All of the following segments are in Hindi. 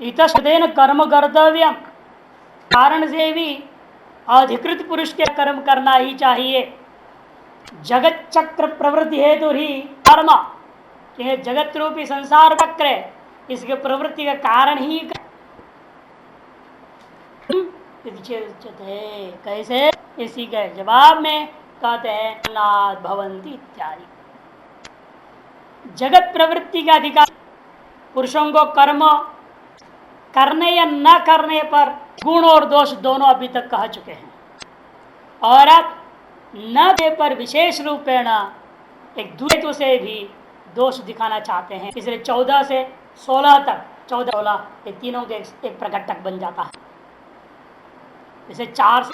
इतस्तेन कर्म कर्तव्य, कारण से भी अधिकृत पुरुष के कर्म करना ही चाहिए। जगत चक्र प्रवृत्ति हेतु ही कर्म, कि जगत रूपी संसार चक्र है, इसके प्रवृत्ति का कारण ही कैसे, इसी के जवाब में कहते हैं अन्नाद भवन्ति इत्यादि। जगत प्रवृत्ति का अधिकार पुरुषों को कर्म करने या न करने पर गुण और दोष दोनों अभी तक कह चुके हैं, और अब न के पर विशेष रूपेण एक दूसरे से भी दोष दिखाना चाहते हैं। इसलिए 14 से 16 तक 14-16 ये तीनों के एक प्रकटक बन जाता है। इसे 4 से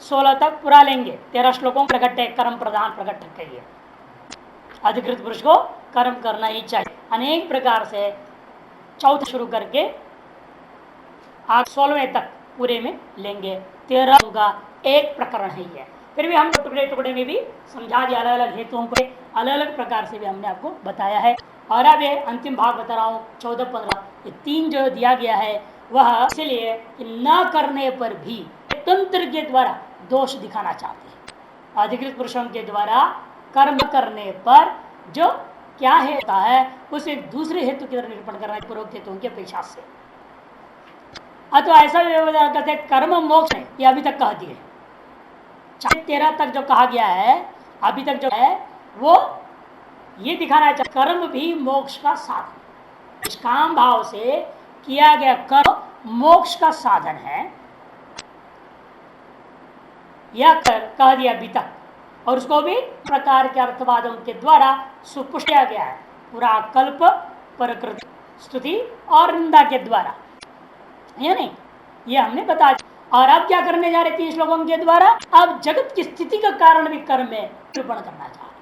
16 तक पूरा लेंगे। 13 श्लोकों प्रकट है कर्म प्रधान प्रकटक के लिए। अधिकृत पुरुष को कर्म करना ही चाहिए अनेक प्रकार से, चौथा शुरू करके 16वें तक पूरे में लेंगे। 13 का एक प्रकरण ही है, फिर भी हम टुकड़े टुकड़े में भी समझा दिया, अलग अलग हेतुओं को अलग अलग प्रकार से भी हमने आपको बताया है। और अब ये अंतिम भाग बता रहा हूँ 14-15, ये 3 जो दिया गया है वह इसलिए कि न करने पर भी तंत्र के द्वारा दोष दिखाना चाहते हैं। अधिकृत पुरुषों के द्वारा कर्म करने पर जो क्या होता है उसे दूसरे हेतु की तरह निरूपण करना पूर्वोक्त हेतुओं की अपेक्षा से। अथवा ऐसा व्यवधान करते कर्म मोक्ष है, ये अभी तक कह दिए। 13 तक जो कहा गया है अभी तक जो है वो ये दिखाना चाहिए कर्म भी मोक्ष का साधन, निष्काम भाव से किया गया कर्म मोक्ष का साधन है, यह कह दिया अभी तक। और उसको भी प्रकार के अर्थवादों के द्वारा सुपुष्ट किया गया है, पूरा कल्प प्रकृति स्तुति और निंदा के द्वारा, है नहीं, ये हमने बता दिया। और अब क्या करने जा रहे 3 श्लोकों के द्वारा, अब जगत की स्थिति का कारण भी कर्म में निरूपण करना चाह रहे।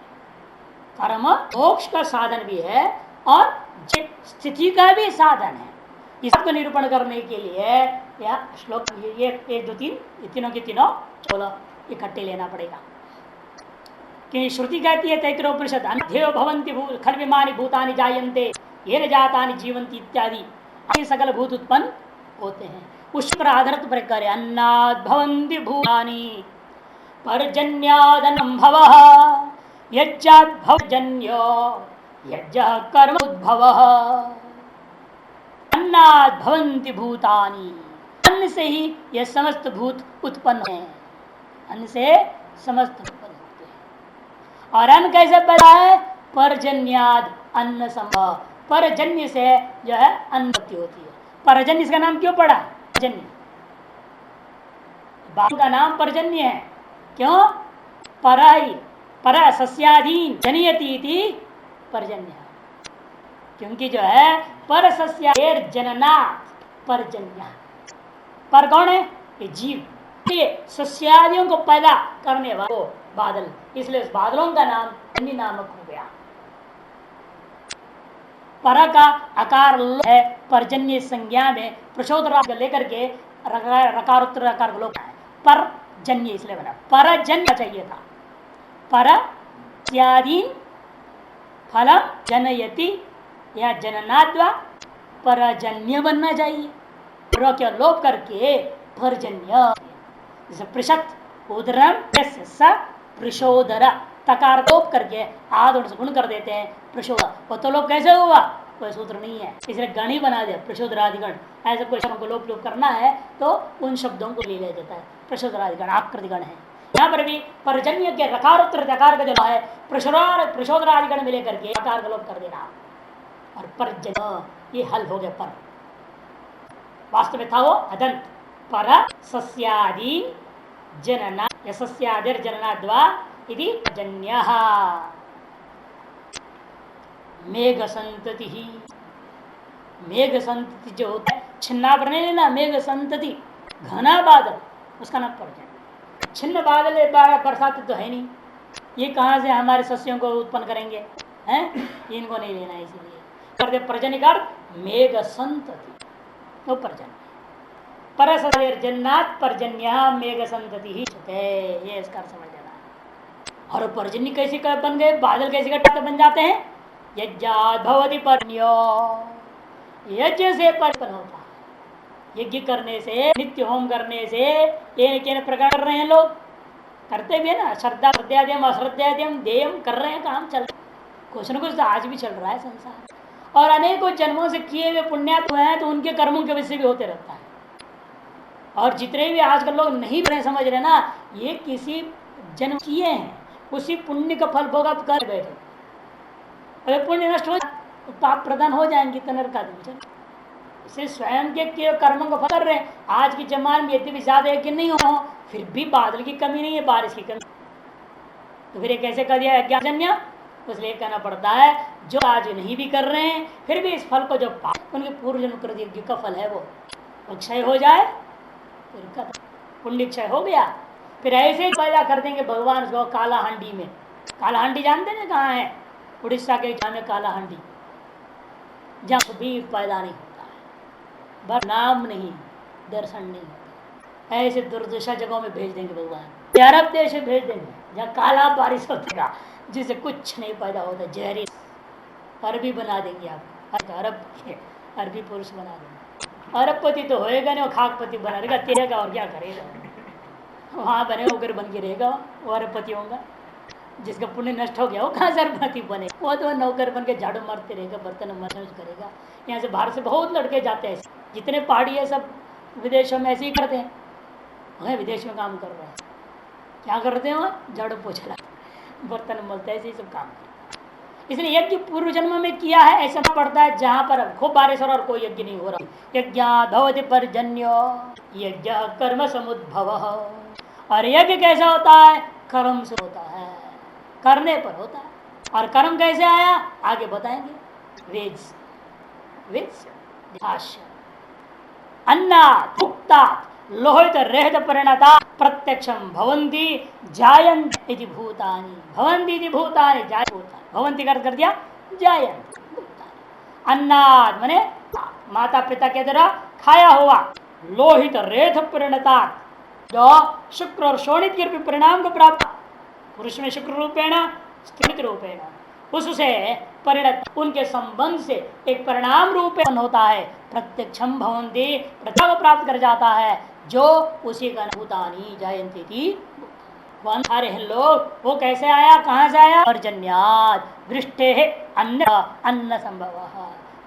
कर्म मोक्ष का साधन भी है और स्थिति का भी साधन है, इसको निरूपण करने के लिए यह श्लोक ये 1 2 3 तीनों के तीनों 16 इकट्ठे लेना पड़ेगा। कि श्रुति कहती है तैत्तिरीयोपनिषद अन्धेव भवन्ति खल्विमानि भूतानि जायन्ते येन जातानि जीवन्ति इत्यादि सकल भूत उत्पन्न होते हैं। उस पर आधारित पर करे अन्नाद भवन्ति भूतानि पर्जन्यादनं भवः यज्जात् भवजन्यो यज्जः कर्म उद्भवः। अन्नाद भवन्ति भूतानि, अन्न से ही यह समस्त भूत उत्पन्न हैं, अन्न से समस्त उत्पन्न होते हैं। और अन्न कैसे बना है, पर्जन्याद अन्न संभव, परजन्य से जो है अन्न उत्पत्ति होती है। परजन्य इसका नाम क्यों पड़ा, परजन्य बाप का नाम परजन्य है, क्यों, पर सस्याधीन जनयति इति परजन्य, क्योंकि जो है पर सस्याधीन जननात् परजन्य। पर कौन है, ये जीव, ये सस्यादियों को पैदा करने वाला बादल, इसलिए उस बादलों का नाम जन्य नामक हो गया। पर का आकार है, परजन्य संज्ञा में प्रचोदराज को लेकर के रकारोत्तर आकार लोग है, पर जन्य इसलिए बना, परजन्य चाहिए था। पर इत्यादीन फलम जनयति या जननाद्वा परजन्य बनना चाहिए, के लोप करके परजन्य। जैसे पृषत उदरम प्रशोदर, तकार लोप करके आदि से गुण कर देते हैं प्रशोद, वो तो लोप कैसे हुआ, कोई सूत्र नहीं है, इसलिए गण ही बना दिया प्रशोदरादिगण। ऐसे कोई शब्दों को लोप करना है तो उन शब्दों को ले लिया जाता है, प्रशोदरादिगण आकृतिगण है। यहाँ पर भी परजन्य के रकारोत्तर दकार का जो है प्रशोदरादिगण मिले करके आकार का लोप कर देना, और परजन्य ये हल हो गया। पर वास्तव में था वो अदंत, पर सस्यादि जनना या सस्यादिर जननाद्वा इति जन्यः। मेघ संतति ही, मेघ संतति जो होता है छिन्ना पर नहीं लेना, मेघ संतति घना बादल, उसका नाम परजन्य। छिन्न बादल बरसात तो है नहीं, ये कहाँ से हमारे सस्यों को उत्पन्न करेंगे, हैं, इनको नहीं लेना, इसीलिए करते परजन्य का मेघ संतति वो परजन्य। परसर जन्नात् पर्जन्य मेघ संतति ही, ये इसका समझ लेना। और पर्जन्य कैसे बन गए, बादल कैसे बन जाते हैं, यज्ञात् भवति पर्जन्यो, यज्ञ से पर्जन्य होता है। यज्ञ करने से, नित्य होम करने से ये प्रकार कर रहे हैं लोग, करते भी है ना, श्रद्धा श्रद्धाद्यम अश्रद्धाद्यम देयम कर रहे हैं, काम चल रहा है, कुछ न कुछ तो आज भी चल रहा है संसार। और अनेकों जन्मों से किए हुए पुण्यात्म हैं तो उनके कर्मों के वजह से भी होते रहता है। और जितने भी आजकल लोग नहीं समझ रहे ना, ये किसी जन्म किए हैं, उसी पुण्य का फल भोग आप कर बैठे। अगर पुण्य नष्ट हो तो पाप प्रदान हो जाएंगे, तनर का दिन इसे स्वयं के कर्मों को फल कर रहे हैं। आज के जमाने में यदि भी ज्यादा यज्ञ नहीं हो, फिर भी बादल की कमी नहीं है, बारिश की कमी, तो फिर ये कैसे कर दिया यज्ञजन्य? इसलिए कहना पड़ता है जो आज नहीं भी कर रहे हैं फिर भी इस फल को जो उनके पूर्व जन्म कर यज्ञ का फल है वो क्षय हो जाए, फिर पुण्य क्षय हो गया, फिर ऐसे ही पैदा कर देंगे भगवान उसको काला हांडी में। काला हांडी जानते हैं कहाँ है? उड़ीसा के जहाँ में काला हांडी, जहाँ भी पैदा नहीं होता है, बस नाम नहीं, दर्शन नहीं होता, ऐसे दुर्दशा जगहों में भेज देंगे भगवान। अरब देश में भेज देंगे जहाँ काला बारिश होता, जिससे कुछ नहीं पैदा होता, जहरी अरबी बना देंगे आप, अरब के अरबी पुरुष बना देंगे। अरबपति तो होएगा नहीं, खाकपति बना रहेगा, तेरेगा और क्या करेगा, वहाँ बने नौकर बन के रहेगा, वो अरबपति होगा। जिसका पुण्य नष्ट हो गया वो कहाँ से अरबपति बने, वो तो नौकर बन के झाड़ू मारते रहेगा, बर्तन मरने करेगा। यहाँ से बाहर से बहुत लड़के जाते हैं, जितने पहाड़ी है सब विदेशों में ऐसे ही करते हैं, वह विदेश में काम कर रहे हैं, क्या करते हैं वहाँ झाड़ू पोछा बर्तन मलते ऐसे ही सब काम करते हैं। इसलिए यज्ञ पूर्व जन्म में किया है ऐसा पड़ता है जहाँ पर खूब बारिश हो रहा और कोई यज्ञ नहीं हो रहा। यज्ञ भवति पर्जन्यो यज्ञ कर्म समुद्भव, और यज्ञ कैसा होता है? कर्म से होता है, करने पर होता है। और कर्म कैसे आया आगे बताएंगे। वेद भाष्य अन्ना भुक्ता लोहित रेहत परिणता प्रत्यक्षम भवंती जायंत इति भूतानि, भवंती इति भूतानि जाय भूतानि, भवंती कर दिया जायंत भूतानि। अन्नाद माने माता पिता के द्वारा खाया हुआ, लोहित रेत परिणता जो शुक्र और शोणित के परिणाम को प्राप्त, पुरुष में शुक्र रूपेण स्त्रीत रूपेण, उससे परिणत उनके संबंध से एक परिणाम रूप होता है। प्रत्यक्षम भवंती प्रथा को प्राप्त कर जाता है, जो उसी का भूतानी जायंती थी। कौन सारे हैं लोग, वो कैसे आया, कहाँ से आया? पर्जन्याद वृष्टे अन्न अन्न संभव,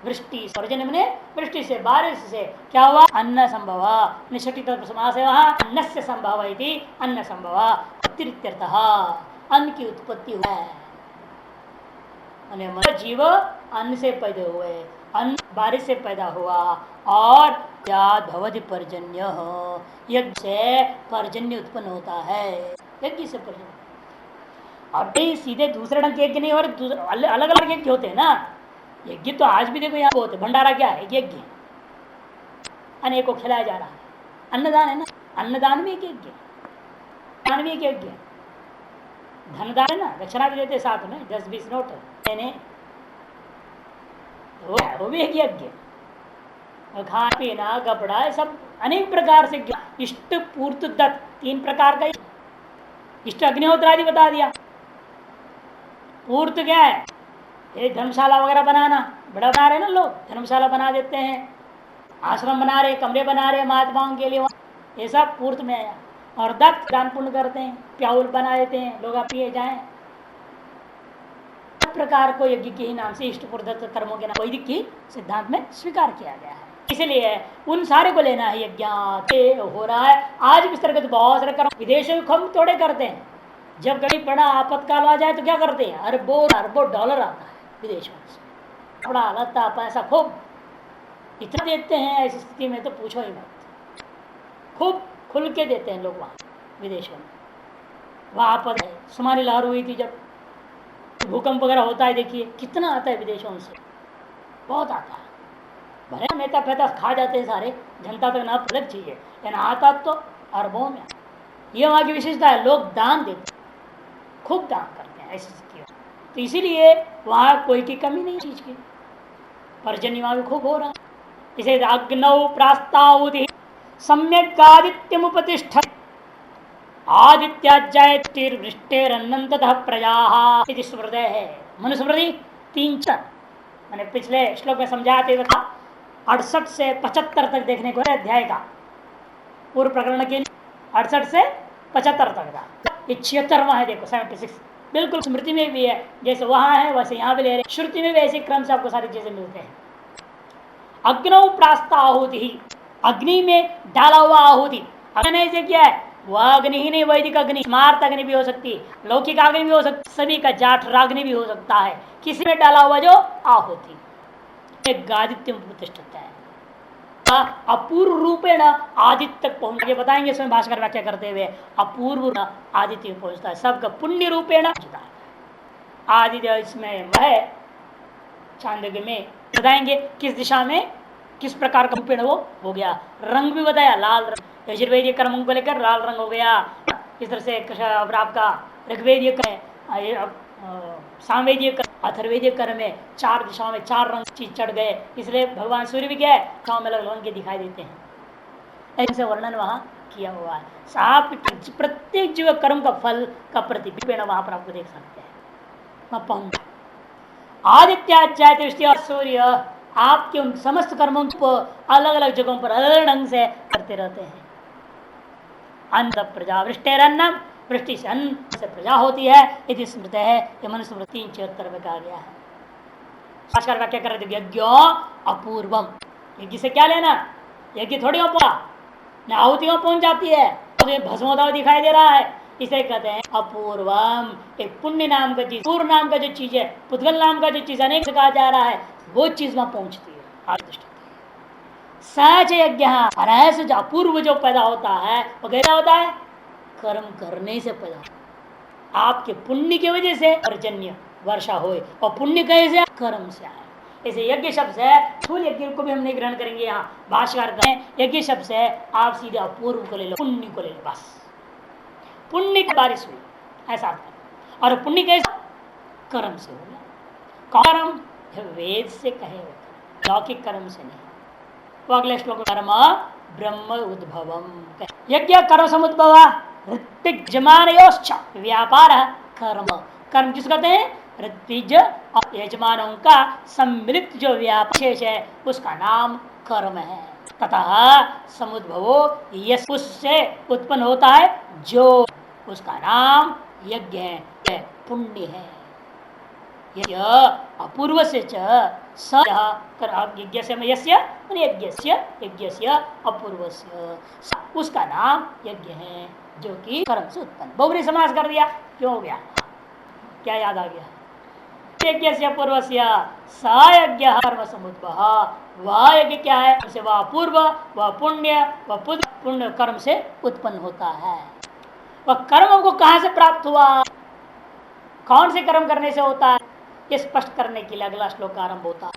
वृष्टि पर्जन्य में वृष्टि से बारिश से क्या हुआ? अन्न संभव, निष्ठित समास है वहाँ, अन्न से संभव अन्न संभव अतिरिक्त्यर्थः अन्न की उत्पत्ति हुआ है। जीव अन्न से पैदा हुए, अन्न बारिश से पैदा हुआ, और भवति पर्जन्य, यज्ञ से पर्जन्य उत्पन्न होता है, यज्ञ से पर्जन्य। और सीधे दूसरे ढंग के यज्ञ नहीं, और अलग अलग यज्ञ होते हैं ना। यज्ञ तो आज भी देखो यहाँ होते, भंडारा क्या है? यज्ञ, अनेकों खिलाया जा रहा है, अन्नदान है ना, अन्नदान भी एक यज्ञ, दान भी एक यज्ञ, धनदान है ना, दक्षिणा भी देते साथ में 10-20 नोट देने, वो भी एक यज्ञ। खाना पीना कपड़ा सब अनेक प्रकार से, इष्ट पूर्त दत्त 3 प्रकार का, इष्ट अग्निहोत्र आदि बता दिया। पूर्त क्या है? ये धर्मशाला वगैरह बनाना, बड़ा बना रहे ना लोग, धर्मशाला बना देते हैं, आश्रम बना रहे, कमरे बना रहे महात्माओं के लिए, ये सब पूर्त में आया। और दत्त दान पुण्य करते हैं, प्याउल बना देते हैं, लोग पिए जाएं। प्रकार को यज्ञ के ही नाम से इष्ट पूर्त कर्मों के नाम वैदिक की सिद्धांत में स्वीकार किया गया है। इसलिए उन सारे को लेना है। यज्ञ हो रहा है आज भी इस तरह के बहुत सारे कर्म विदेशों में हम थोड़े करते हैं। जब कभी बड़ा आपातकाल आ जाए तो क्या करते हैं? अरबों डॉलर आता है विदेशों से, कपड़ा लत्ता पैसा खूब इतना देते हैं। ऐसी स्थिति में तो पूछो ही मत, खूब खुल के देते हैं लोग वहाँ विदेशों में। वहाँ आपत है, सुमारी लहर हुई थी जब, भूकंप वगैरह होता है, देखिए कितना आता है विदेशों से, बहुत आता है। भले नेता पैता खा जाते हैं सारे, जनता तक ना अलग चाहिए, लेकिन आता तो अरबों में। ये वहाँ की विशेषता है, लोग दान देते, खूब दान करते हैं ऐसी स्थिति। तो इसीलिए वहाँ कोई की कमी नहीं चीज की, पर्जन्य वहाँ भी खूब हो रहा। इसे अग्नौ प्रास्तावुति सम्यक आदित्यमुपतिष्ठ आदित्याज्जायतिर्वृष्टेरन्नन्ततः प्रजाः इति स्मृते है। मनुस्मृति 3:4 मैंने पिछले श्लोक में समझाते हुए था। 68 से 75 तक देखने को है अध्याय का पूर्व प्रकरण के लिए। 68 से 75 तक का ये 76वां है। देखो 76 बिल्कुल स्मृति में भी है, जैसे वहां है वैसे यहाँ भी ले रहे, श्रुति में भी ऐसे क्रम से आपको सारी चीजें मिलते हैं। अग्नौ प्रास्त आहुति ही, अग्नि में डाला हुआ आहुति। अग्नि से क्या है, वह अग्नि ही नहीं, वैदिक अग्नि, स्मार्त अग्नि भी हो सकती है, लौकिक अग्नि भी हो सकती, सभी का जाठ राग्नि भी हो सकता है। किसी में डाला हुआ जो आहुति गादित्य प्रतिष्ठित है, अपूर्व रूपेण आदित्य तक पहुंच, बताएंगे इसमें भास्कर व्याख्या करते हुए। अपूर्व आदित्य पहुंचता है, सबका पुण्य रूपेण आदित्य इसमें वह चांदोग्य में बताएंगे किस दिशा में किस प्रकार का रूपेण वो हो गया। रंग भी बताया, लाल रंग यजुर्वेदीय कर्मों को लेकर लाल रंग हो गया। इस तरह से आपका ऋग्वेदीय सामवेदीय अथर्वेदीय कर्म में 4 दिशाओं में 4 रंग चीज चढ़ गए, इसलिए भगवान सूर्य भी क्या है दिशाओं में अलग रंग के दिखाई देते हैं। ऐसे वर्णन वहां किया हुआ है। साफ प्रत्येक जीव कर्म का फल का प्रतिबिंब वहां पर आपको देख सकते हैं। वहां पहुंच आदित्य सूर्य आपके उन समस्त कर्मों को अलग अलग जगहों पर अलग ढंग से करते रहते हैं। अंत प्रजा वृष्टिरन्नम, वृष्टि से अन्न से प्रजा होती है, यदि स्मृत है। ये मनुस्मृति 73 में कहा गया है। भास्कर व्याख्या कर रहे थे यज्ञ अपूर्वम, यज्ञ से क्या लेना, यज्ञ थोड़ी हो पा न आहुतियों पहुंच जाती है, भस्मोदाव दिखाई दे रहा है, इसे कहते हैं अपूर्वम। एक पुण्य नाम का चीज, पूर्व नाम का जो चीज है, पुद्गल नाम का जो चीज अनेक से कहा जा रहा है, वो चीज वहां पहुंचती है। सच यज्ञ अनैस जो अपूर्व जो पैदा होता है वो कैसा होता है, कर्म करने से पैदा होता है। आपके पुण्य की वजह से पर्जन्य वर्षा होए, और पुण्य कैसे, कर्म से आए। इसे यज्ञ शब्द से स्थूल यज्ञ को भी हम नहीं ग्रहण करेंगे। यहाँ भाष्यकार यज्ञ शब्द से आप सीधे अपूर्व को ले लो, पुण्य को ले लो, बस पुण्य की बारिश हुई ऐसा। और पुण्य कैसा, कर्म से हो गया। कर्म वेद से कहे होता, लौकिक कर्म से नहीं। वो अगले श्लोक कर्म ब्रह्म उद्भवम, यज्ञ कर्म समुद्भव ऋत्विज यजमानयोश्च व्यापार कर्म। कर्म किस कहते हैं, ऋत्विज और यजमानों का सम्मिलित जो व्यापार शेष है उसका नाम कर्म है। तथा समुद्भवो यस, उससे उत्पन्न होता है जो, उसका नाम यज्ञ है, पुण्य है। अपूर्व से अपूर्वस्य उसका नाम यज्ञ है, जो कि कर्म से उत्पन्न। बहुब्री समास कर दिया, क्यों हो गया, क्या याद आ गया, यज्ञस्य पूर्वस्य स यज्ञ कर्म समुद्भव। वह यज्ञ क्या है, उसे वह पूर्व, वह पुण्य, वह पुण्य कर्म से उत्पन्न होता है। वह कर्म को कहां से प्राप्त हुआ, कौन से कर्म करने से होता है, ये स्पष्ट करने के लिए अगला श्लोक आरंभ होता है।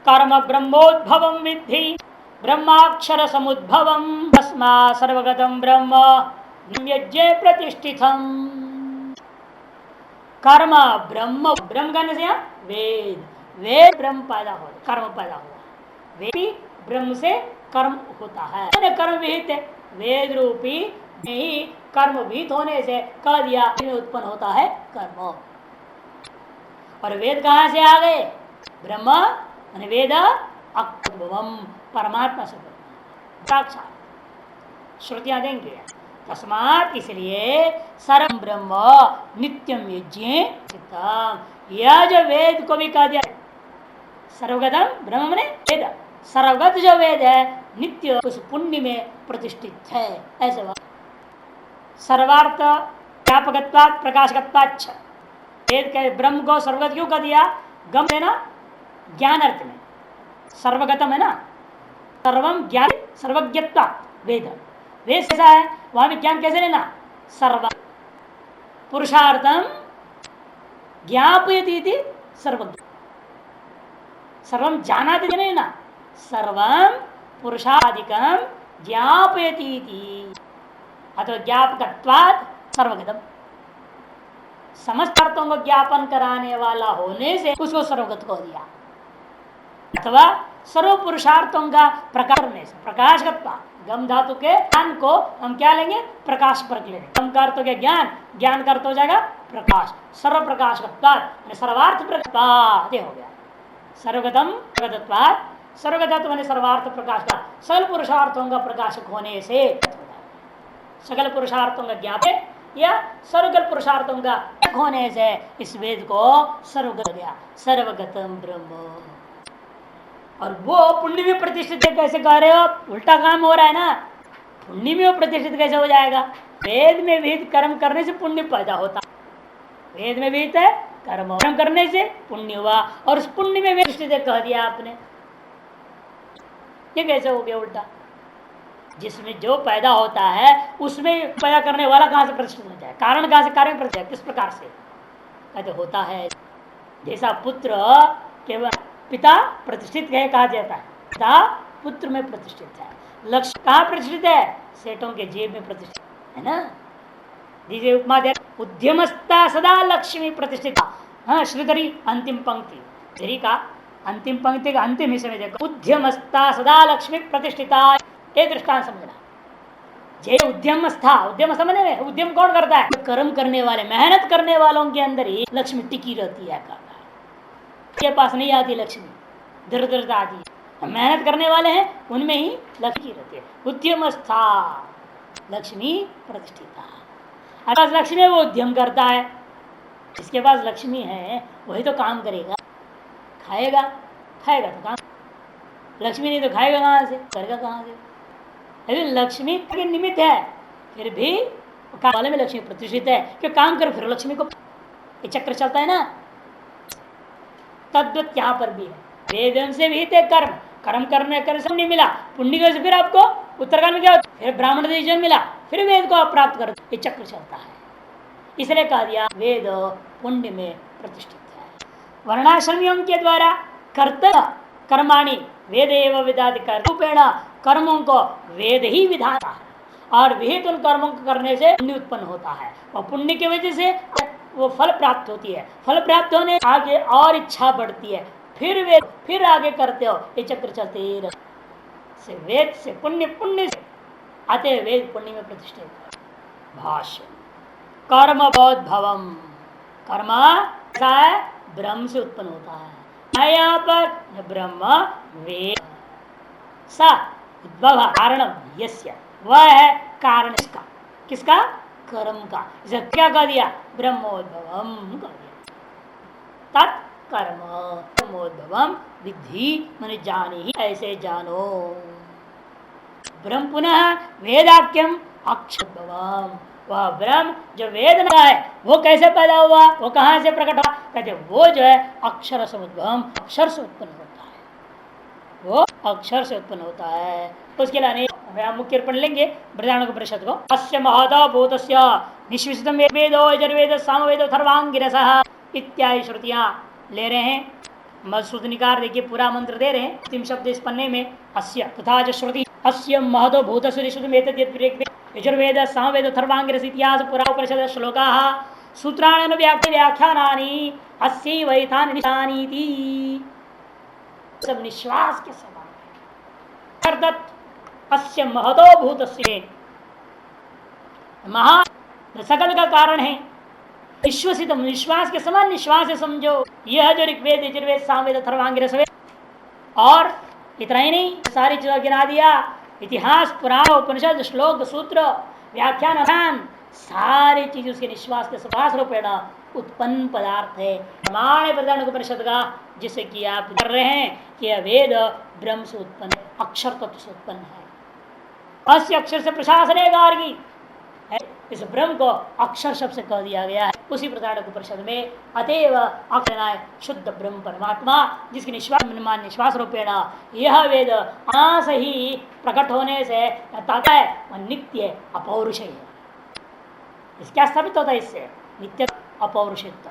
कर्म ब्रह्मोद्भवम विद्धि ब्रह्माक्षर समुद्भवम तस्मा सर्वगतम ब्रह्म यज्ञे प्रतिष्ठितम। कर्म ब्रह्म, ब्रह्म करने से वेद, वेद ब्रह्म पैदा हो, कर्म पैदा हुआ, वेद ब्रह्म से कर्म होता है। कर्म विहित है, वेद रूपी नहीं, कर्म विहित होने से कह दिया उत्पन्न होता है कर्म। और वेद कहां से आ गए, ब्रह्म माने वेद अक्तुभवम, परमात्मा से साक्षात श्रुतियां देंगे। तस्मात् इसलिए सर्व ब्रह्म नित्यम यज्ञ चित्तम, यह जो वेद को भी कह दिया सर्वगतम ब्रह्म ने वेद, सर्वगत जो वेद है नित्य उस पुण्य में प्रतिष्ठित है। ऐसे सर्वार्थ व्यापकत्वात् प्रकाशकत्वाच्च, वेद के ब्रह्म को सर्वगत क्यों कह दिया, गम है ना ज्ञान अर्थ में, सर्वगतम है ना, सर्वम ज्ञान सर्वज्ञत्वा वेद, वेद कैसा है वहां भी ज्ञान कैसे लेना, सर्व पुरुषार्थम ज्ञापयति सर्वज्ञ, सर्वम जानाति नहीं ना, सर्वम पुरुषाधिकम ज्ञापयति अथवा ज्ञापकत्वात् सर्वगतम, समस्त अर्थों को ज्ञापन कराने वाला होने से उसको सर्वगत को दिया। अथवा सर्व पुरुषार्थों का प्रकाश करने से, प्रकाश गम धातु के ज्ञान को हम क्या लेंगे, प्रकाश पर लेंगे। गम का अर्थ हो गया ज्ञान, ज्ञान का अर्थ हो जाएगा प्रकाश, सर्व प्रकाश सर्वार्थ प्रकाश हो गया। सर्वगतम प्रगतत्वात् सर्वगतत्व ने सर्वार्थ प्रकाश का सकल पुरुषार्थों का प्रकाशक होने से सकल पुरुषार्थों का ज्ञापक या सर्वगत पुरुषार्थों का होने से इस वेद को सर्वगत गया, सर्वगतम ब्रह्म। और वो पुण्य में प्रतिष्ठित है, कैसे कह रहे हो? उल्टा काम हो रहा है ना। पुण्य में प्रतिष्ठित कैसे हो जाएगा? वेद में विहित कर्म करने से पुण्य पैदा होता, वेद में विहित है कर्म करने से पुण्य हुआ, और उस पुण्य में प्रतिष्ठित कह दिया आपने। ये कैसे हो गया उल्टा? जिसमें जो पैदा होता है उसमें पैदा करने वाला कहां से प्रतिष्ठित हो जाए? कारण कहां से कार्य में प्रतिष्ठित? किस प्रकार से? कहते होता है जैसा पुत्र के पिता प्रतिष्ठित कहा जाता है, पिता पुत्र में प्रतिष्ठित है। लक्ष्य कहाँ प्रतिष्ठित है? सेठों के जेब में प्रतिष्ठित है ना। दीजिए उपमा दे, उद्यमस्ता सदा लक्ष्मी प्रतिष्ठित। हाँ, श्रीधरी अंतिम पंक्ति श्री का अंतिम पंक्ति का अंतिम हिस्से में देखो, उद्यमस्ता सदा लक्ष्मी प्रतिष्ठिता। ये दृष्टांत समझना। जे उद्यमस्था, उद्यम समझने, उद्यम कौन करता है? कर्म करने वाले, मेहनत करने वालों के अंदर ही लक्ष्मी टिकी रहती है। के पास नहीं आती लक्ष्मी, दर दर आती है। मेहनत करने वाले हैं उनमें ही लक्ष्मी रहती है। उद्यमस्था लक्ष्मी प्रतिष्ठिता। अर्थात लक्ष्मी वो उद्यम करता है, जिसके पास लक्ष्मी है वही तो काम करेगा, खाएगा, खाएगा तो काम। लक्ष्मी नहीं तो खाएगा कहाँ से, करेगा कहाँ से? अभी लक्ष्मी के निमित्त है, फिर भी काम वाले में लक्ष्मी प्रतिष्ठित है कि काम कर, फिर लक्ष्मी को ये चक्र चलता है ना। तद्वत यहाँ पर भी है, वेद से भी थे कर्म, कर्म करने कर पुण्य मिला, पुण्य से फिर आपको उत्तरकांड में क्या होता, फिर ब्राह्मण जन्म मिला, फिर वेद को आप प्राप्त कर, ये चक्र चलता है। इसलिए कह दिया वेद पुण्य में प्रतिष्ठित है। वर्णाश्रमियों के द्वारा कर्तव्य कर्माणि वेद एवं विधाधिकार रूपेण कर्मों को वेद ही विधाता है, और विहित उन कर्मों को करने से पुण्य उत्पन्न होता है, और पुण्य की वजह से वो फल प्राप्त होती है। फल प्राप्त होने आगे और इच्छा बढ़ती है, फिर वेद, फिर आगे करते हो, ये चक्र चलते ही रहते से वेद से पुण्य, पुण्य से आते वेद पुण्य में प्रतिष्ठित। भाष्य कर्म बोध भवम, कर्म ऐसा है ब्रह्म से उत्पन्न होता है। यहाँ पर ब्रह्म वेद सा उद्भव कारण यस्य, वह है कारण इसका, किसका? कर्म का। इसे क्या कह दिया? ब्रह्मोद्भवम कह दिया। तत्कर्म ब्रह्मोद्भवम विद्धि, मैंने जाने ही ऐसे जानो। ब्रह्म पुनः वेदाख्यम अक्षरोद्भवम, वह ब्रह्म जो वेद है वो कैसे पैदा हुआ, वो कहाँ से प्रकट हुआ? कहते वो जो है अक्षर समुद्भवम, अक्षर से उत्पन्न होता है, वो अक्षर से उत्पन्न होता है। उसके लिए मुख्य पढ़ लेंगे बृहदारण्यकोपनिषद को। अस्य महतो भूतस्य निश्विषितम वेदो यजुर्वेद सामवेदो अथर्वांगिरसः इत्यादि श्रुतियां ले रहे हैं। मधुसूदनिकार देखिए पूरा मंत्र दे रहे हैं। अंतिम शब्द इस पन्ने में अस्य तथा च श्रुति अस्य महतो भूतस्य निश्विषितम एतद् यजुर्वेद सामवेद अथर्वांगिरस इतिहास पुरा उपनिषद श्लोकाः सूत्राणि व्याख्यानानि अस्यै वैतानि निशानीति। सब निश्वास के समान है। अस्य महतो भूतस्य, महा सकल का कारण है। विश्वसित निश्वास के समान निश्वास से समझो। यह जो ऋग्वेद यजुर्वेद सामवेद अथर्वांगिरस, और इतना ही नहीं, सारी चीजों गिना दिया। इतिहास पुराण उपनिषद श्लोक सूत्र व्याख्यान सारी चीज उसके निश्वास के सभास रूपेण उत्पन्न पदार्थ है। प्रमाण बृहदारण्यकोपनिषद का, जिससे कि आप कर रहे हैं कि वेद ब्रह्म से उत्पन्न, अक्षर तत्व से उत्पन्न है। अस्य अक्षर से प्रशासन गार्गी है, इस ब्रह्म को अक्षर शब्द से कह दिया गया है। उसी बृहदारण्यकोपनिषद में अतएव अक्षर शुद्ध ब्रह्म परमात्मा, जिसके निश्वास रूपेण यह वेद अनास ही प्रकट होने से ताता है, वह नित्य अपौरुष है। क्या स्थापित होता है इससे? नित्य अपौरुषित्व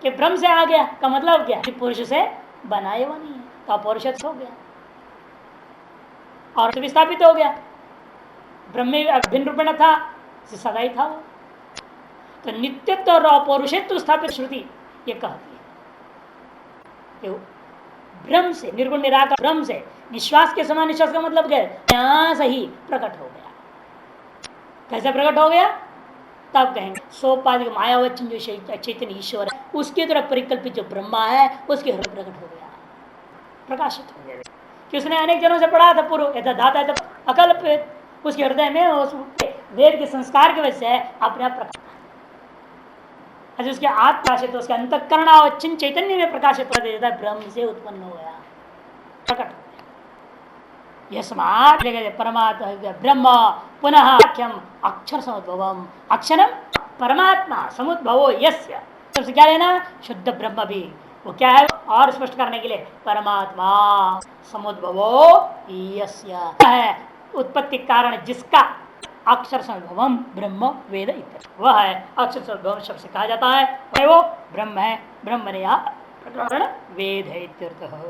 कि ब्रह्म से आ गया का मतलब क्या? कि पुरुष से बनाए हुआ नहीं है, तो अपौरुषित हो गया और विस्थापित हो गया। ब्रह्म भिन्न रूपेण था, सदा ही था वो। तो नित्यत्व और अपौरुषित्व स्थापित श्रुति ये कहती है ब्रह्म से, निर्गुण निराकार ब्रह्म से निश्वास के समान। निश्वास का मतलब क्या है? यहां से ही प्रकट हो गया। कैसे प्रकट हो गया? तब कहेंगे सोपाधिक मायावचन जो चैतन्य ईश्वर है, उसके तरफ परिकल्पित जो ब्रह्मा है उसके हृदय प्रकट हो गया। प्रकाशित हो गया कि उसने अनेक जनों से पढ़ा था पूर्व धाता अकल्पित, उसके हृदय में उस वेद के संस्कार की वजह से अपने आप प्रकाश, उसके आत्म प्रकाशित, उसके अंतःकरण और चिन्ह चैतन्य में प्रकाशित कर देता है, ब्रह्म से उत्पन्न हो गया, प्रकट यस्मात् परमात्मा ब्रह्म पुनः वाक्यम अक्षर समुद्भवम, अक्षरम परमात्मा समुद्भवो यस्य, सबसे क्या लेना, शुद्ध ब्रह्म भी वो क्या है, और स्पष्ट करने के लिए परमात्मा समुद्भवो यस्य है, उत्पत्ति कारण जिसका, अक्षर समुद्भवम ब्रह्म वेद इत्यादि, वह है अक्षर समुद्भवम शब्द से कहा जाता है, वो ब्रह्म है, ब्रह्म ने यहाँ प्रकरण वेद है इत्यर्थः।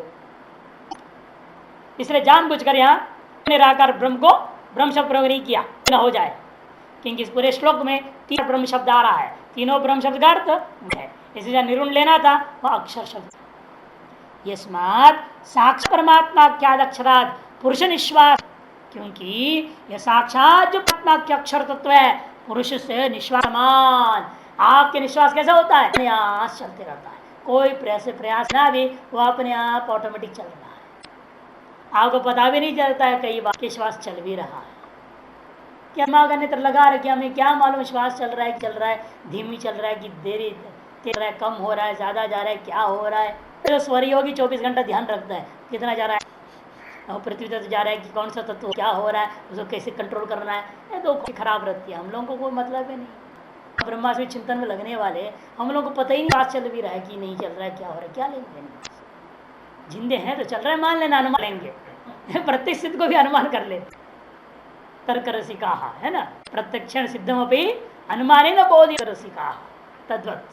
इसलिए जानबूझकर यहाँ निराकार ब्रह्म को ब्रह्म शब्द प्रयोग नहीं किया न हो जाए, क्योंकि इस पूरे श्लोक में तीन ब्रह्म शब्द आ रहा है, तीनों ब्रह्म शब्द का अर्थ है, इसलिए निरूण लेना था वह अक्षर शब्द। यस्मात् साक्षात् परमात्मा क्या अक्षरात् पुरुष निश्वास, क्योंकि यह साक्षात जो परमात्मा के अक्षर तत्व है पुरुष से निश्वास समान। आपके निश्वास कैसा होता है, अपने आप चलते रहता है, कोई प्रयास ना भी वो अपने आप ऑटोमेटिक चल रहा है, आपको पता भी नहीं चलता है कई बार कि श्वास चल भी रहा है, क्या दिमाग नेत्र लगा रहे, हमें क्या मालूम श्वास चल रहा है धीमी चल रहा है कि देरी चल रहा है, कम हो रहा है, ज्यादा जा रहा है, क्या हो रहा है। तो स्वर योगी 24 घंटा ध्यान रखता है कितना जा रहा है, और पृथ्वी तक जा रहा है कि कौन सा तत्व क्या हो रहा है, उसको कैसे कंट्रोल करना है, ये तो खराब रहती है, हम लोगों को कोई मतलब ही नहीं। ब्रह्मास्मि चिंतन में लगने वाले हम लोगों को पता ही नहीं श्वास चल भी रहा है कि नहीं चल रहा है, क्या हो रहा है, क्या लेंगे, जिंदे हैं तो चल रहा है मान लेना, अनुमान लेंगे प्रत्येक सिद्ध को भी अनुमान कर ले, तर्क रसिका है ना, प्रत्यक्षण सिद्धम अपनी अनुमाने न बोधि रसिका तद्वत।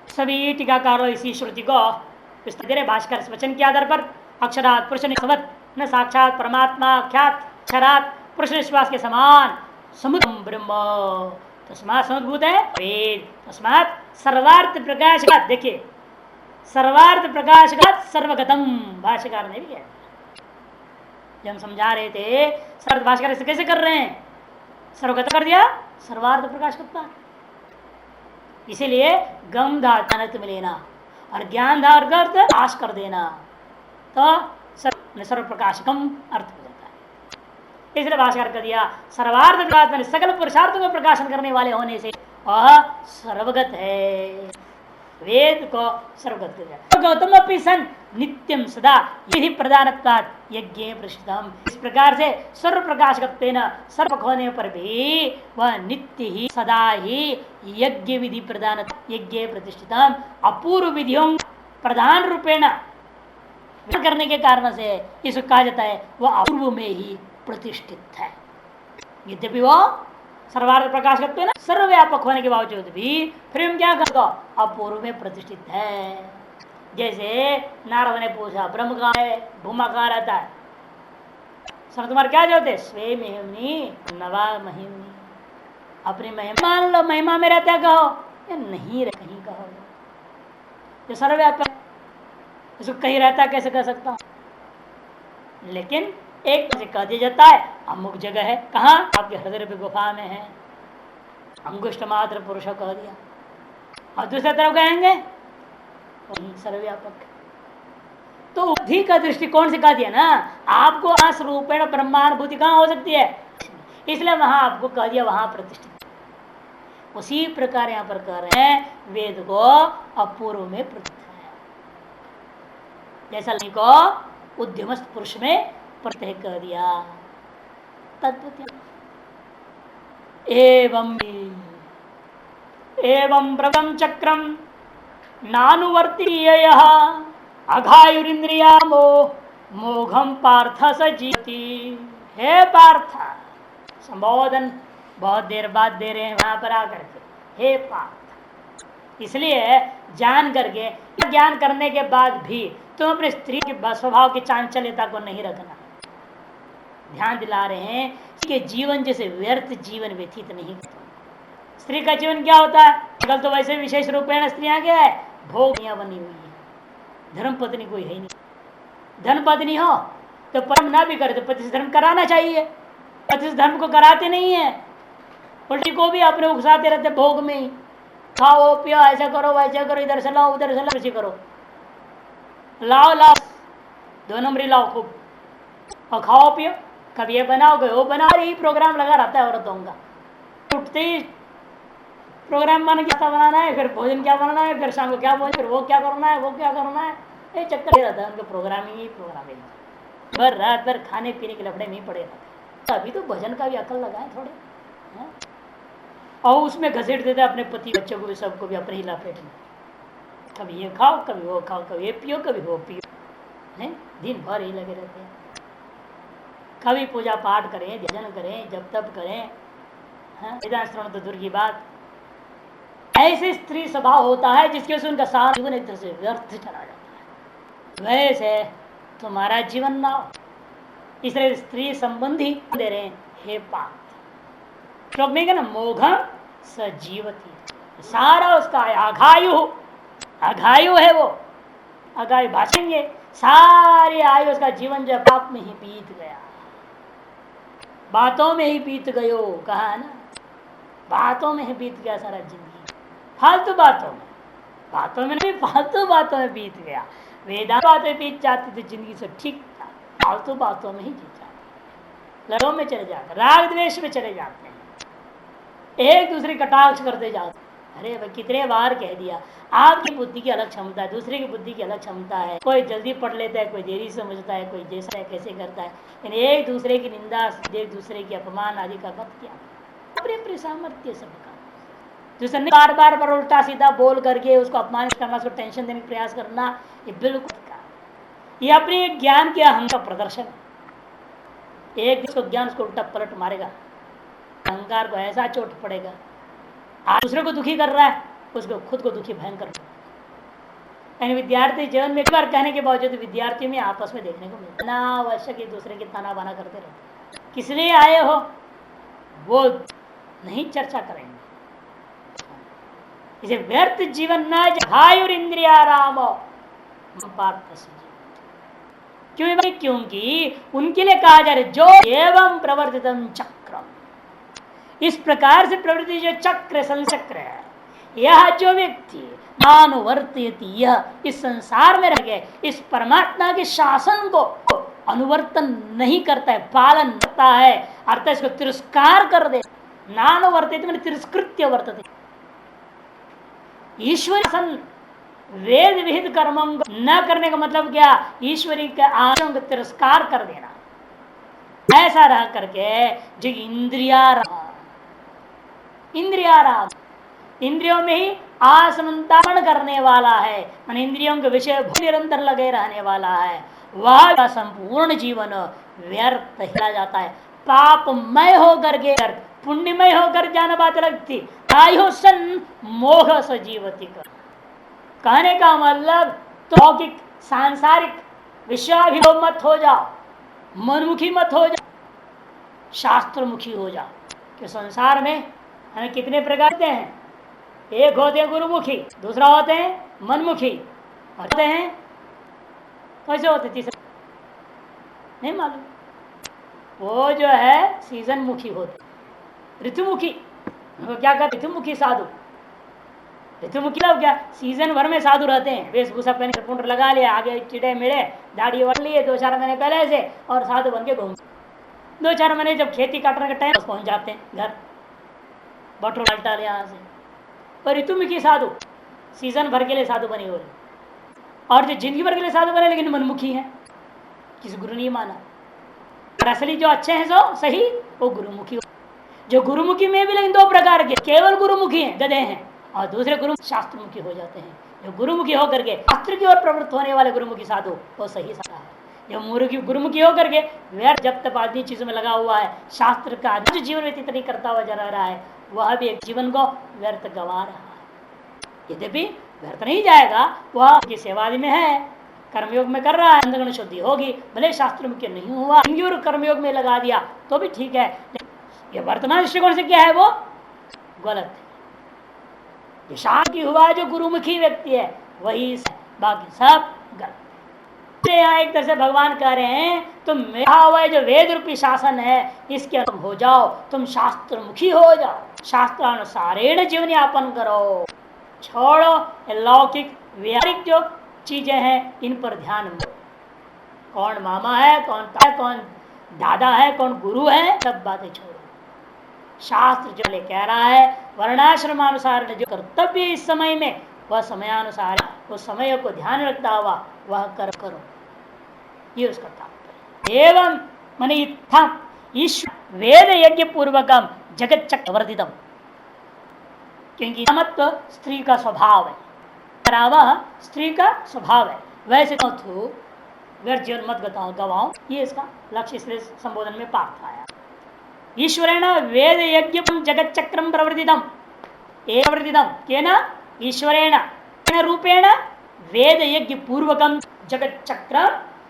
सभी टीकाकारों इसी श्रुति को विस्तार भाष्कर वचन के आधार पर अक्षरात पुरुष निस्वत न साक्षात परमात्मा ख्यात अक्षरात पुरुष निश्वास के समान समुद्रम ब्रह्म, तस्मात् समुद्भूत है वेद, तस्मात् सर्वार्थ प्रकाश, देखिए सर्वार्थ प्रकाश सर्वगतम, भाष्यकार ने भी है, जब हम समझा रहे थे सर्व भाष्यकार इसे कैसे कर रहे हैं, सर्वगत कर दिया, सर्वार्थ प्रकाश करता, इसीलिए गम धातु में लेना और ज्ञान धार प्रकाश कर देना, तो सर्व प्रकाशकम अर्थ हो जाता है। इसलिए भाष्यकार कर दिया सर्वार्थ प्रकाश, सकल पुरुषार्थों में प्रकाशन करने वाले होने से वह सर्वगत है, वेद को सर्वगत कर दिया। गौतम अपनी सन नित्यम सदा यही प्रधानत्वात् यज्ञ प्रतिष्ठितम, इस प्रकार से सर्व प्रकाशकत्वेन सर्वक होने पर भी वह नित्य ही सदा ही यज्ञ विधि प्रधान, यज्ञ प्रतिष्ठितम अपूर्व विधियों प्रधान रूपेण करने के कारण से इसको कहा जाता है वह अपूर्व में ही प्रतिष्ठित है। यद्यपि वो सर्वार्थ प्रकाशकत्व ना सर्वव्यापक होने के बावजूद भी फिर हम क्या करते, अपूर्व में प्रतिष्ठित है। जैसे नारद ने पूछा ब्रह्म कहाँ है, भूमा कहाँ रहता है, सर तुम्हारे क्या जोते, स्वे महिमनी नवा महिमनी, अपनी महिमा मान लो, महिमा में रहता है कहो, या नहीं रह कहीं कहो, जो सर्वव्यापक इसको कहीं रहता कैसे कह सकता हूँ, लेकिन एक से कह दिया जाता है अमुक जगह है, कहाँ, आपके हृदय की गुफा में है, अंगुष्ठ मात्र पुरुष कह दिया, और दूसरी तरफ कहेंगे सर्वव्यापक, तो उद्धि का दृष्टिकोण से कह दिया ना, आपको आस रूपेण ब्रह्मानुभूति कहाँ हो सकती है, इसलिए वहां आपको कह दिया वहां प्रतिष्ठित। उसी प्रकार यहाँ पर कह रहे हैं वेद को अपूर्व में प्रतिष्ठित है, जैसा को उद्यमस्थ पुरुष में प्रत्यय कर दिया, एवं प्रथम चक्रम नानुवर्ती अघायुरिंद्रिया मोघम पार्थ सजीवती। हे पार्थ, संबोधन बहुत देर बाद दे रहे हैं वहां पर आकर के, हे पार्थ, इसलिए जान करके ज्ञान करने के बाद भी तुम अपने स्त्री के स्वभाव की चांचल्यता को नहीं रखना, ध्यान दिला रहे हैं कि जीवन जैसे व्यर्थ जीवन व्यतीत नहीं करता। स्त्री का जीवन क्या होता है, कल तो वैसे विशेष रूपेण स्त्रियां क्या है, भोगियां बनी हुई है, धर्म पत्नी कोई है नहीं, धन पत्नी हो तो परम ना भी करे तो पति से धर्म कराना चाहिए, पति से धर्म को कराते नहीं है, उल्टी को भी अपने उकसाते रहते भोग में ही, खाओ पियो ऐसा करो वैसा करो, इधर से लाओ उधर से लाओ, करो लाओ लाओ, 2 नंबरी लाओ खूब और खाओ पियो, कभी ये बनाओ कभी वो बनाओ, यही प्रोग्राम लगा रहता है औरतों का। उठते ही प्रोग्राम बन क्या बनाना है, फिर भोजन क्या बनाना है, फिर शाम को क्या भोजन, फिर वो क्या करना है, वो क्या करना है, ये चक्कर रहता है उनका। प्रोग्रामिंग ही प्रोग्रामिंग, भर रात भर खाने पीने के लफड़े में ही पड़े रहते। अभी तो भजन का भी अकल लगाए थोड़े, है? और उसमें घसीट देते अपने पति बच्चों को भी, सबको भी अपने ही लपेट में। कभी ये खाओ कभी वो खाओ, कभी ये पियो कभी वो पियो, है? दिन भर ही लगे रहते हैं। कभी पूजा पाठ करें, ध्यान करें, जब तब करें, वेदांत श्रवण तो दूर की बात। ऐसे स्त्री स्वभाव होता है जिसके वजह से उनका सारा जीवन एक तरह से व्यर्थ चला जाता है। वैसे तुम्हारा जीवन ना हो, इसलिए स्त्री संबंधी दे रहे हैं, हे पार्थ। श्लोक में ना मोघम सजीवती, सारा उसका अघायु, अघायु है वो, अघायु भाषेंगे, सारी आयु उसका जीवन जो पाप में ही बीत गया, बातों में ही बीत गयो, कहा है ना, बातों में ही बीत गया सारा जिंदगी, फालतू बातों में, बातों में नहीं फालतू बातों में बीत गया। वेदांत बातें बीत जाती थी जिंदगी से ठीक था, फालतू बातों में ही जीत जाते, लड़ों में चले जाते, राग द्वेष में चले जाते हैं, एक दूसरे कटाक्ष करते जाते। अरे भाई कितने बार कह दिया, आपकी बुद्धि की अलग क्षमता है, दूसरे की बुद्धि की अलग क्षमता है, कोई जल्दी पढ़ लेता है, कोई देरी से समझता है, कोई जैसा है कैसे करता है, लेकिन एक दूसरे की निंदा, एक दूसरे की अपमान आदि का मत क्या, अपने अपने सामर्थ्य सबका, दूसरे बार बार पर उल्टा सीधा बोल करके उसको अपमानित करना, उसको टेंशन देने का प्रयास करना, ये बिल्कुल का, ये अपने ज्ञान के अहम का प्रदर्शन है। एक जिसको ज्ञान उसको उल्टा पलट मारेगा, अहंकार को ऐसा चोट पड़ेगा, आज दूसरे को दुखी कर रहा है, उसको खुद को दुखी भयंकर। यानी विद्यार्थी जीवन में एक बार कहने के बावजूद विद्यार्थी में आपस में देखने को मिलता है, अनावश्यक एक दूसरे की ताना बाना करते रहते। किस लिए आए हो वो नहीं चर्चा करेंगे, इसे व्यर्थ जीवन न जायुर इंद्रियाराम पार्थ, क्योंकि उनके लिए कहा जा रहा है जो एवं प्रवर्तितम चक्रम, इस प्रकार से प्रवृत्ति जो चक्र संचक्र है, यह जो व्यक्ति अनुवर्तयति, यह इस संसार में रह गए इस परमात्मा के शासन को अनुवर्तन नहीं करता है, पालन करता है, अर्थात इसको तिरस्कार कर दे, नानुवर्तित मैंने तिरस्कृत्य वर्तते, ईश्वरी शासन वेद विहित कर्मों न करने का मतलब क्या, ईश्वरी के आदेशों का तिरस्कार कर देना, ऐसा रह करके जो इंद्रियाराम, इंद्रियों में ही आसमंतारण करने वाला है, मन इंद्रियों के विषय निरंतर लगे रहने वाला है, वह संपूर्ण जीवन व्यर्थ हिला जाता है, पापमय होकर के पुण्यमय होकर जाना बात लगती, आयु सन मोह सजीवती कर। कहने का मतलब तो लौकिक सांसारिक विषयाभिमुख मत हो जाओ, मनमुखी मत हो जाओ, शास्त्रमुखी हो जाओ। कि संसार में हमें कितने प्रकार के हैं, एक होते हैं गुरुमुखी, दूसरा होते हैं मनमुखी, और होते हैं कैसे होते तीसरे नहीं मालूम, वो जो है सीजन मुखी होते, ऋतुमुखी, क्या कहते ऋतुमुखी साधु, ऋतुमुखी मतलब क्या, सीजन भर में साधु रहते हैं, वेशभूषा पहन पुंड लगा लिया, आगे चिड़े मिड़े दाढ़ी वट लिए 2-4 महीने पहले से, और साधु बन के घूम 2-4 महीने जब खेती काटने का टाइम पहुंच जाते हैं घर, बटोर डालता है यहाँ से। और ऋतुमुखी साधु सीजन भर के लिए साधु बने हुए, और जो जिंदगी भर के लिए साधु बने लेकिन मनमुखी है, किसी गुरु नहीं माना, असली जो अच्छे हैं सो सही वो गुरुमुखी, जो गुरुमुखी में भी लेकिन 2 प्रकार के, केवल गुरुमुखी हैं गधे हैं, और दूसरे गुरु शास्त्रमुखी हो जाते हैं। जो गुरुमुखी होकर के शास्त्र की ओर प्रवृत्त होने वाले गुरुमुखी साधु वो सही साधा है, जो गुरुमुखी होकर के व्यर्थ जब तक आदमी चीजों में लगा हुआ है, शास्त्र का जो जीवन व्यतीत नहीं करता हुआ जा रहा है, वह भी एक जीवन को व्यर्थ गंवा रहा है। यद्यपि व्यर्थ नहीं जाएगा, वह की सेवादि में है, कर्मयोग में कर रहा है, अंतःकरण शुद्धि होगी, भले शास्त्र मुख्य नहीं हुआ, कर्मयोग में लगा दिया तो भी ठीक है, ये वर्तमान दृष्टिकोण से क्या है वो गलत है। ये शास्त्र हुआ जो गुरुमुखी व्यक्ति है वही, बाकी सब गलत। यहाँ एक तरह से भगवान कह रहे हैं तुम मेरा हुआ जो वेद रूपी शासन है इसके तुम हो जाओ, तुम शास्त्र मुखी हो जाओ, शास्त्रानुसारेण जीवन यापन करो, छोड़ो लौकिक व्यावहारिक जो चीजें हैं इन पर ध्यान दो। कौन मामा है, कौन ताया है, कौन दादा है, कौन गुरु है, सब बातें छोड़ो। शास्त्र जो कह रहा है वर्णाश्रमानुसार जो कर्तव्य इस समय में वह समयानुसार उस समय को ध्यान रखता हुआ वह करो, ये उसका तात्पर्य। एवं मन इत्थम ईश्वर वेद यज्ञ पूर्वकम जगत चक्रवर्तितम, क्योंकि मत स्त्री का स्वभाव है, स्त्री का स्वभाव है। वैसे तो व्यर्थ जीवन मत गवाओ, ये इसका लक्ष्य इसलिए संबोधन में पाठ आया। ईश्वरेण वेद यज्ञ जगत चक्रम प्रवर्तितम, केन ईश्वरेण रूपेण वेद यज्ञ पूर्वकम जगत चक्र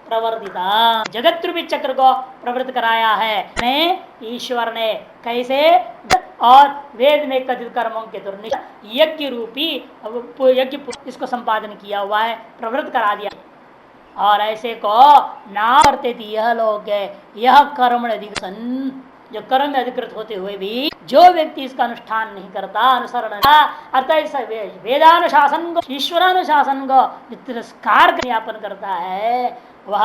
प्रवर्तिता, जगत रूपी चक्र को प्रवृत्त कराया है ईश्वर ने। कैसे? और वेद में कथित कर्मों के द्वारा यज्ञ रूपी यज्ञ इसको संपादन किया हुआ है, प्रवृत्त करा दिया। और ऐसे को ना करते थी यह लोग है, यह कर्म अधिकरण, जो कर्म में अधिकृत होते हुए भी जो व्यक्ति इसका अनुष्ठान नहीं करता, अनुसरण अर्थात वेदानुशासन को, ईश्वरानुशासन को तिरस्कार ज्ञापन करता है, वह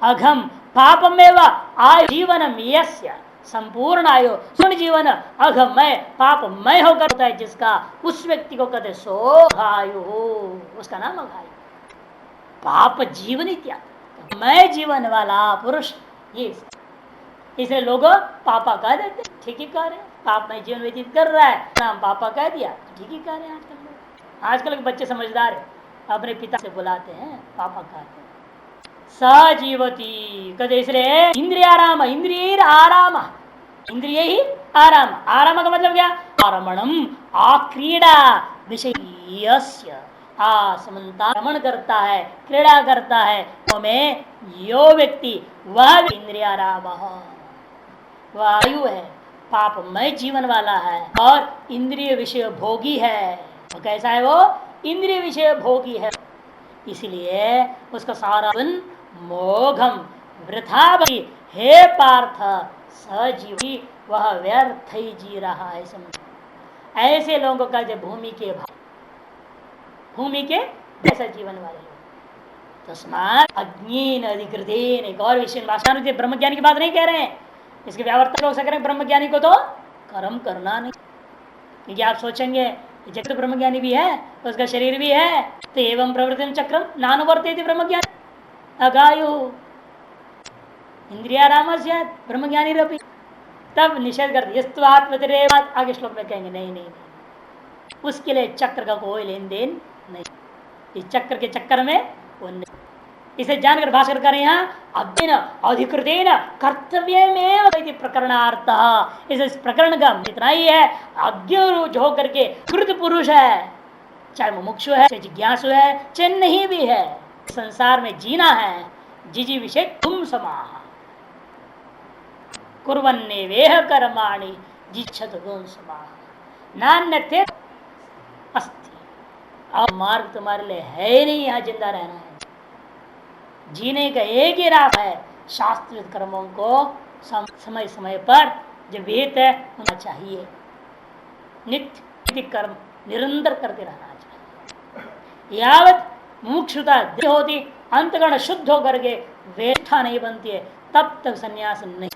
अघम पापमेव आजीवनम यस्य, संपूर्ण आयु सुन जीवन अघमय पापमय होकर होता है जिसका, उस व्यक्ति को कहते सोघायु, उसका नाम अघायु। पाप जीवन इत्यादि मैं जीवन वाला पुरुष, ये इसलिए लोग पापा कह देते, ठीक ही कह रहे, पाप में जीवन व्यतीत कर रहा है, नाम पापा कह दिया, ठीक ही कह रहे हैं। आजकल के बच्चे समझदार है, अपने पिता से बुलाते हैं पापा कहते हैं। सजीवती कहते, इसलिए इंद्रियाराम, इंद्रिय आराम, इंद्रिय ही आराम, आराम का मतलब क्या? आरमणम आक्रीड़ा विषयस्य, रमण करता है, क्रीड़ा करता है, में यो व्यक्ति वह इंद्रियाराम, वायु है, पापमय जीवन वाला है और इंद्रिय विषय भोगी है। तो कैसा है वो? इंद्रिय विषय भोगी है, इसलिए उसका सारा मोघम वृथा भरी, हे पार्थ सजीवी, वह व्यर्थ ही जी रहा है। समझ, ऐसे लोगों का जो भूमि के जैसा जीवन वाले लोग, तस्मात् अज्ञेन अधिकृतेन, एक और विषय भाषा ब्रह्मज्ञानी की बात नहीं कह रहे हैं, इसके व्यावर्तक लोग करें ब्रह्मज्ञानी को तो कर्म करना नहीं, क्योंकि आप सोचेंगे जगत ब्रह्मज्ञानी भी है, उसका शरीर भी है, तो एवं प्रवृत्ति चक्रम नानुवर्तेति ब्रह्मज्ञानी अगायु इंद्रियाराम से ब्रह्मज्ञानी रपि, तब निषेध कर दिया। आगे श्लोक में कहेंगे नहीं नहीं, उसके लिए चक्र का कोई लेन देन नहीं, इस चक्र के चक्कर में वो नहीं। इसे जानकर भाषण करें यहाँ अध्ययन अधिकृतेन कर्तव्य में प्रकरणार्थ, इस प्रकरण का इतना ही है, अज्ञ हो करके कृत पुरुष है, चाहे मुमुक्षु है, चाहे जिज्ञासु है, चाहे नहीं भी है, संसार में जीना है, जिजी विषय तुम समाह कुर्वन्ने वेह कर्माणि जिच्छत गुण समाह नान्यथे अस्ति, और मार्ग तुम्हारे लिए है नहीं, यहाँ जिंदा रहना है। जीने का एक ही रास्ता है, शास्त्रीय कर्मों को समय समय पर जो वेद है होना चाहिए, नित्य कर्म निरंतर करते रहना चाहिए। यावत मुमुक्षुता होती, अंतगण शुद्ध होकर के वेष्ठा नहीं बनती है, तब तक संन्यास नहीं,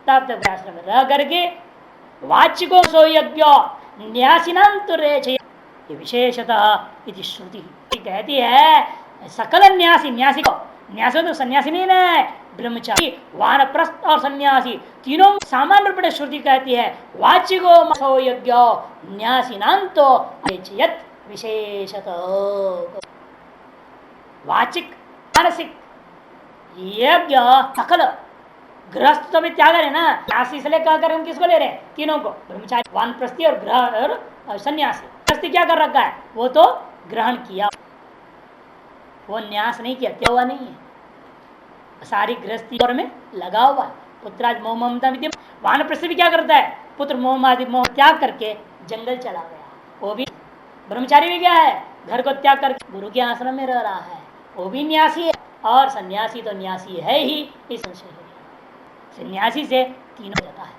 तब तक आश्रम में रह करके वाचिको सो यज्ञ न्यासिनांतुरेचय, विशेषतः इति श्रुति कहती है सकल न्यासी, न्यासी को न्यासी तो सन्यासी नहीं है, ब्रह्मचारी वानप्रस्थ और सन्यासी तीनों सामान्य रूप में श्रुति कहती है वाचिको मसो यज्ञ न्यासिनांतो विशेषत, वाचिक मानसिक यज्ञ सकल गृहस्थ तो भी त्याग है ना, न्यासी इसलिए क्या कर हम किसको ले रहे हैं? तीनों को, ब्रह्मचारी वानप्रस्थी और गृह और सन्यासी। गृहस्थी क्या कर रखा है? वो तो ग्रहण किया, वो न्यास नहीं किया, त्याग हुआ नहीं है, सारी गृहस्थी और में लगा हुआ है। पुत्रादि मोह ममता विद्यम, वानप्रस्थ भी क्या करता है? पुत्र मोह आदि मोह त्याग करके जंगल चला गया, वो भी ब्रह्मचारी भी क्या है? घर को त्याग करके गुरु के आश्रम में रह रहा है, वो भी न्यासी है। और सन्यासी तो न्यासी है ही, इस संशय सन्यासी से तीनों जाता है।